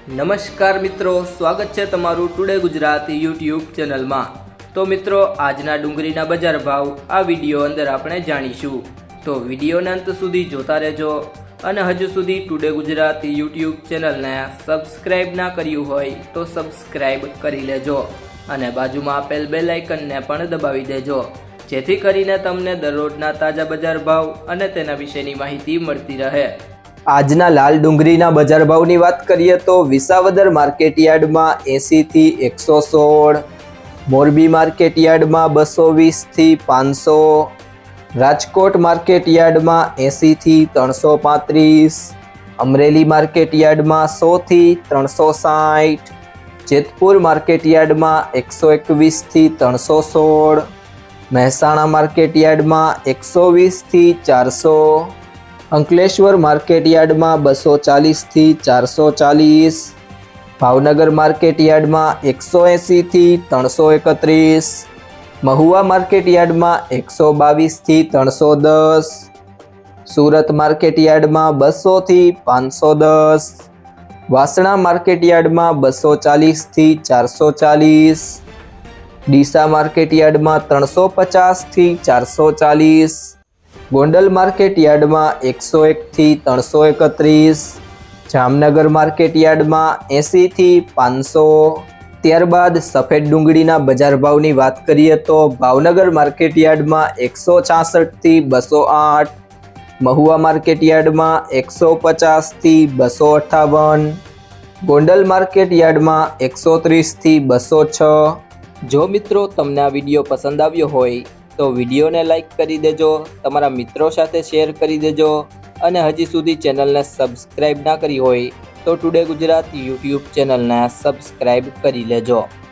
નમસ્કાર મિત્રો, સ્વાગત છે તમારું ટુડે ગુજરાતી યુટ્યુબ ચેનલમાં। તો મિત્રો, આજના ડુંગળીના બજાર ભાવ આ વિડીયો અંદર આપણે જાણીશું, તો વિડીયોને અંત સુધી જોતા રહેજો। અને હજુ સુધી ટુડે ગુજરાતી યુટ્યુબ ચેનલને સબસ્ક્રાઇબ ના કર્યું હોય તો સબસ્ક્રાઇબ કરી લેજો અને બાજુમાં આપેલ બેલ આઇકનને પણ દબાવી દેજો, જેથી કરીને તમને દરરોજના તાજા બજાર ભાવ અને તેના વિશેની માહિતી મળતી રહે। આજના લાલ ડુંગળીના બજાર ભાવની વાત કરીએ તો વિસાવદર માર્કેટયાર્ડમાં 80 થી 116, મોરબી માર્કેટયાર્ડમાં 220 થી 500, રાજકોટ માર્કેટયાર્ડમાં 80 થી 335, અમરેલી માર્કેટયાર્ડમાં 100 થી 360, જેતપુર માર્કેટયાર્ડમાં 121 થી 316, મહેસાણા માર્કેટયાર્ડમાં 120 થી 400, અંકલેશ્વર માર્કેટયાર્ડમાં 240 થી 440, ભાવનગર માર્કેટયાર્ડમાં 180 થી 331, મહુવા માર્કેટયાર્ડમાં 122 થી 310, સુરત માર્કેટયાર્ડમાં 200 થી 510, વાસણા માર્કેટયાર્ડમાં 240 થી 440, ડીસા માર્કેટયાર્ડમાં 350 થી 440, ગોંડલ માર્કેટયાર્ડમાં 101 થી 331, જામનગર માર્કેટયાર્ડમાં 80 થી 500। ત્યારબાદ સફેદ ડુંગળીના બજાર ભાવની વાત કરીએ તો ભાવનગર માર્કેટયાર્ડમાં 166 થી 208, મહુવા માર્કેટયાર્ડમાં 150 થી 258, ગોંડલ માર્કેટયાર્ડમાં 130 થી 206। જો મિત્રો તમને આ વિડીયો પસંદ આવ્યો હોય તો વિડીયોને લાઈક કરી દેજો, તમારા મિત્રો સાથે શેર કરી દેજો અને હજી સુધી ચેનલને સબસ્ક્રાઇબ ના કરી હોય તો ટુડે ગુજરાતી યુટ્યુબ ચેનલને સબસ્ક્રાઇબ કરી લેજો।